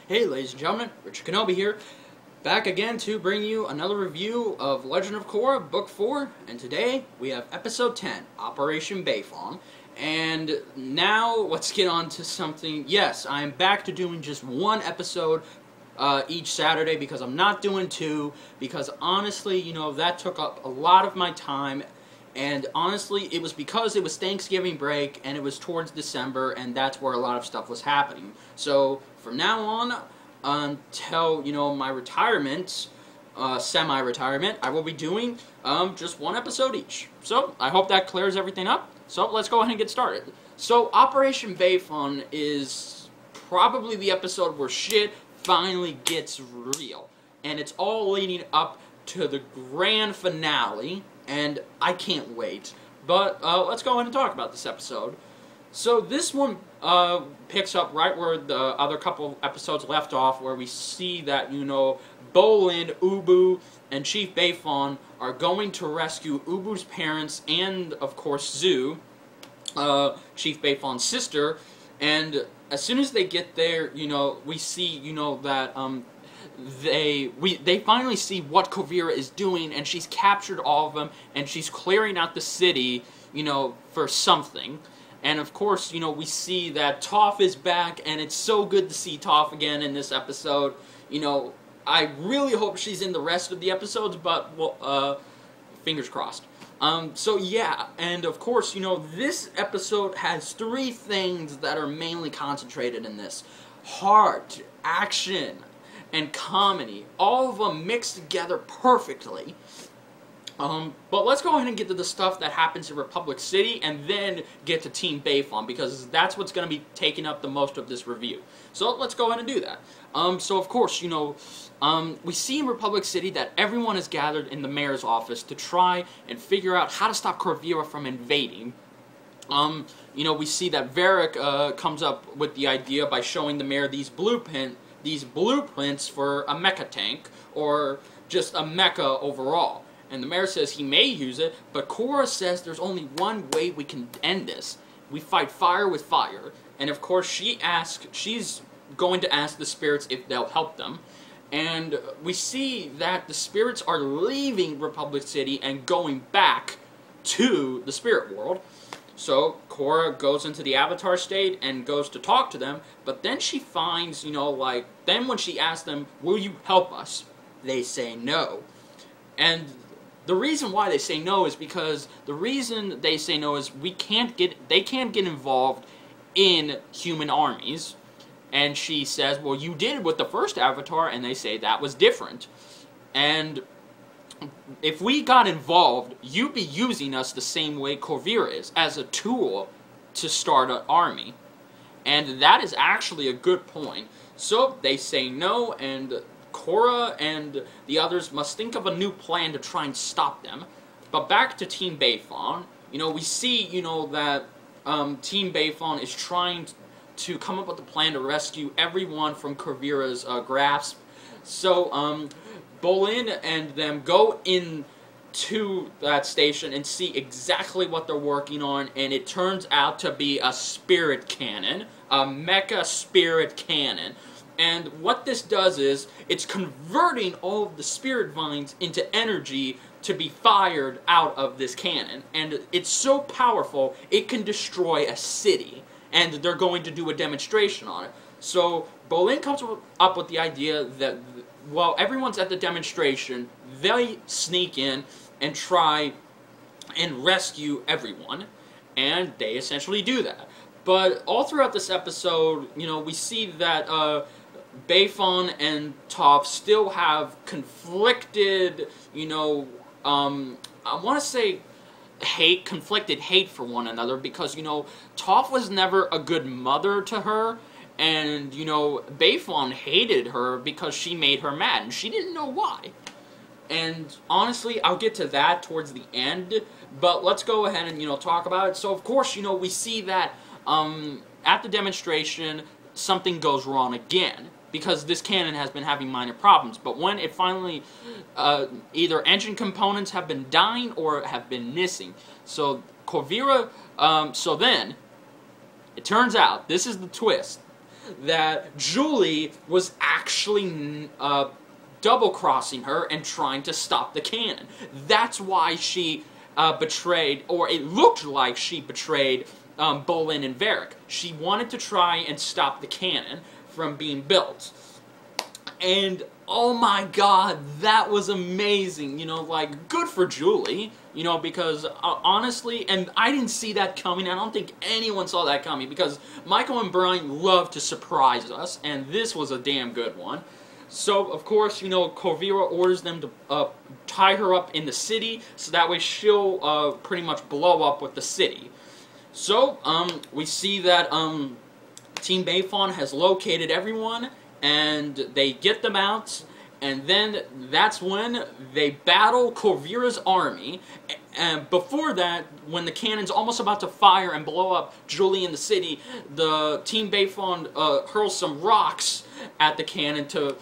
Hey ladies and gentlemen, Richard Kenobi here, back again to bring you another review of Legend of Korra, Book 4, and today we have Episode 10, Operation Beifong, and now let's get on to something. Yes, I am back to doing just one episode each Saturday because I'm not doing two, because honestly, that took up a lot of my time. And honestly, it was because it was Thanksgiving break, and it was towards December, and that's where a lot of stuff was happening. So, from now on, until, my retirement, semi-retirement, I will be doing, just one episode each. So, I hope that clears everything up. So, let's go ahead and get started. So, Operation Beifong is probably the episode where shit finally gets real. And it's all leading up to the grand finale, and I can't wait. But let's go ahead and talk about this episode. So this one picks up right where the other couple episodes left off, where we see that, Bolin, Ubu, and Chief Beifong are going to rescue Ubu's parents and, of course, Zu, Chief Beifong's sister. And as soon as they get there, we see, that they finally see what Korra is doing, and she's captured all of them, and she's clearing out the city, for something. And of course, we see that Toph is back, and it's so good to see Toph again in this episode. I really hope she's in the rest of the episodes, but, well, fingers crossed. So yeah, and of course, this episode has three things that are mainly concentrated in this. Heart, action, and comedy, all of them mixed together perfectly. But let's go ahead and get to the stuff that happens in Republic City, and then get to Team Beifong, because that's what's going to be taking up the most of this review. So let's go ahead and do that. So of course, we see in Republic City that everyone is gathered in the mayor's office to try and figure out how to stop Korra from invading. We see that Varric comes up with the idea by showing the mayor these blueprints for a mecha tank, or just a mecha overall. And the mayor says he may use it, but Korra says there's only one way we can end this. We fight fire with fire. And of course she's going to ask the spirits if they'll help them. And we see that the spirits are leaving Republic City and going back to the spirit world. So Korra goes into the Avatar state and goes to talk to them, but then she finds, then when she asks them, will you help us? They say no. And the reason why they say no is because they can't get involved in human armies. And she says, well, you did it with the first Avatar, and they say that was different. And if we got involved, you'd be using us the same way Korra is, as a tool to start an army. And that is actually a good point. So they say no, and Korra and the others must think of a new plan to try and stop them. But back to Team Beifong, we see, that Team Beifong is trying to come up with a plan to rescue everyone from Korra's grasp. So, Bolin and them go into that station and see exactly what they're working on, and it turns out to be a spirit cannon, a mecha spirit cannon. And what this does is, it's converting all of the spirit vines into energy to be fired out of this cannon. And it's so powerful, it can destroy a city. And they're going to do a demonstration on it. So Bolin comes up with the idea that while everyone's at the demonstration, they sneak in and try and rescue everyone. And they essentially do that. But all throughout this episode, we see that Beifong and Toph still have conflicted, I want to say conflicted hate for one another, because, Toph was never a good mother to her, and, Beifong hated her because she made her mad, and she didn't know why. And honestly, I'll get to that towards the end, but let's go ahead and, talk about it. So, of course, we see that, at the demonstration, something goes wrong again, because this cannon has been having minor problems. But when it finally, either engine components have been dying or have been missing. So Korra, so then, it turns out, this is the twist, that Julie was actually double-crossing her and trying to stop the cannon. That's why she betrayed, or it looked like she betrayed Bolin and Varric. She wanted to try and stop the cannon from being built. And oh my god, that was amazing, you know, like, good for Julie, you know, because honestly, and I didn't see that coming, I don't think anyone saw that coming, because Michael and Brian love to surprise us, and this was a damn good one. So, of course, you know, Korra orders them to tie her up in the city, so that way she'll pretty much blow up with the city. So, we see that Team Beifong has located everyone, and they get them out, and then that's when they battle Korra's army. And before that, when the cannon's almost about to fire and blow up Julie in the city, the Team Beifong hurls some rocks at the cannon to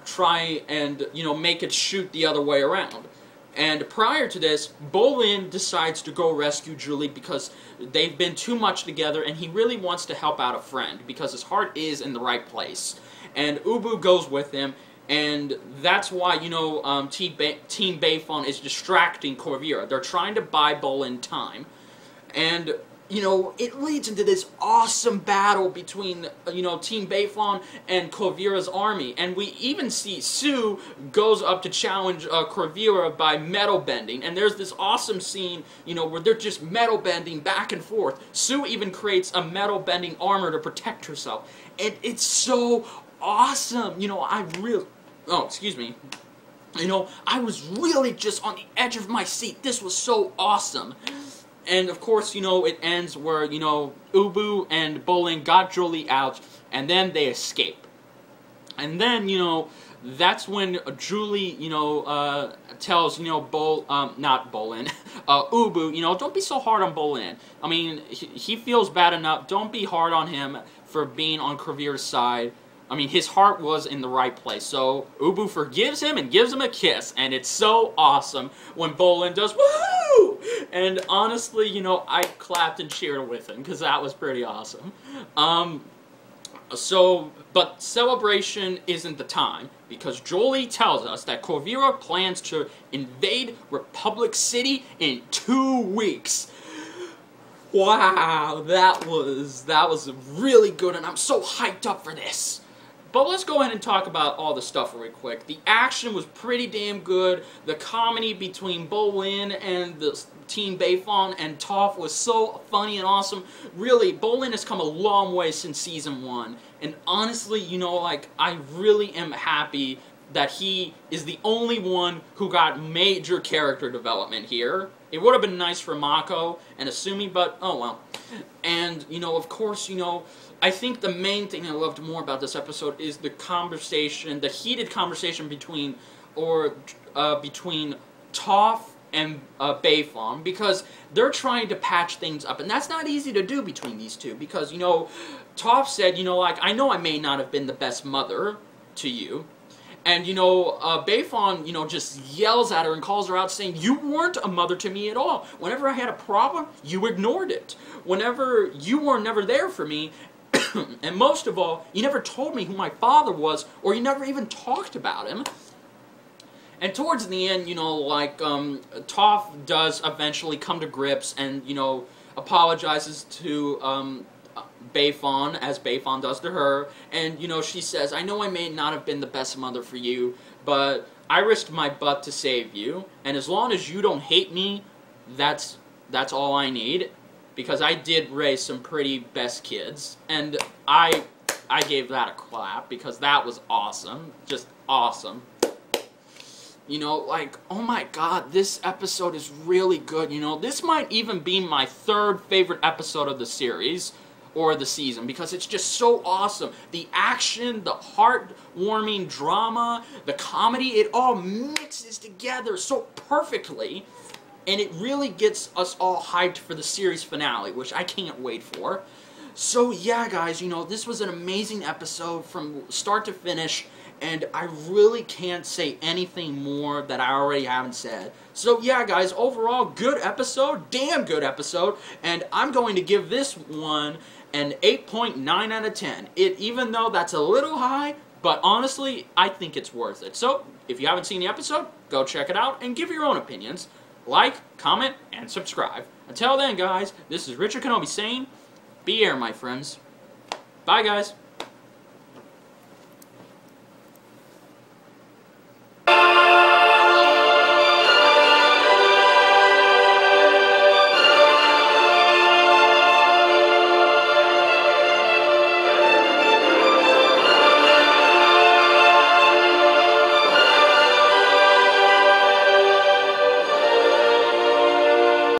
try and, you know, make it shoot the other way around. And prior to this, Bolin decides to go rescue Julie because they've been too much together, and he really wants to help out a friend because his heart is in the right place. And Ubu goes with him, and that's why, you know, Team Beifong is distracting Korra. They're trying to buy Bolin time. And, you know, it leads into this awesome battle between, you know, Team Beifong and Korra's army. And we even see Sue goes up to challenge Korra by metal bending. And there's this awesome scene, you know, where they're just metal bending back and forth. Sue even creates a metal bending armor to protect herself. And it's so awesome. You know, oh, excuse me. You know, I was really just on the edge of my seat. This was so awesome. And, of course, you know, it ends where, you know, Ubu and Bolin got Julie out, and then they escape. And then, you know, that's when Julie, you know, tells, you know, not Bolin, Ubu, you know, don't be so hard on Bolin. I mean, he feels bad enough. Don't be hard on him for being on Korra's side. I mean, his heart was in the right place. So, Ubu forgives him and gives him a kiss. And it's so awesome when Bolin does, woohoo! And honestly, you know, I clapped and cheered with him because that was pretty awesome. But celebration isn't the time, because Julie tells us that Korra plans to invade Republic City in 2 weeks. Wow, that was really good, and I'm so hyped up for this. But let's go ahead and talk about all the stuff really quick. The action was pretty damn good. The comedy between Bolin and the Team Beifong and Toph was so funny and awesome. Really, Bolin has come a long way since Season 1. And honestly, you know, like, I really am happy that he is the only one who got major character development here. It would have been nice for Mako and Asumi, but oh well. And, you know, of course, you know, I think the main thing I loved more about this episode is the conversation, the heated conversation between Toph and Beifong, because they're trying to patch things up, and that's not easy to do between these two, because, you know, Toph said, you know, like, I know I may not have been the best mother to you, and, you know, Beifong, you know, just yells at her and calls her out saying, you weren't a mother to me at all. Whenever I had a problem, you ignored it. Whenever you were never there for me, and most of all, you never told me who my father was, or you never even talked about him. And towards the end, you know, like, Toph does eventually come to grips and, you know, apologizes to, Beifong, as Beifong does to her, and, you know, she says, I know I may not have been the best mother for you, but I risked my butt to save you, and as long as you don't hate me, that's all I need, because I did raise some pretty best kids, and I gave that a clap, because that was awesome, just awesome. You know, like, oh my god, this episode is really good, you know, this might even be my 3rd favorite episode of the series, or the season, because it's just so awesome. The action, the heartwarming drama, the comedy, it all mixes together so perfectly, and it really gets us all hyped for the series finale, which I can't wait for. So yeah, guys, you know, this was an amazing episode from start to finish, and I really can't say anything more that I already haven't said. So yeah, guys, overall, good episode, damn good episode, and I'm going to give this one an 8.9 out of 10. Even though that's a little high, but honestly, I think it's worth it. So, if you haven't seen the episode, go check it out and give your own opinions. Like, comment, and subscribe. Until then, guys, this is Richard Kenobi saying, be air, my friends. Bye, guys.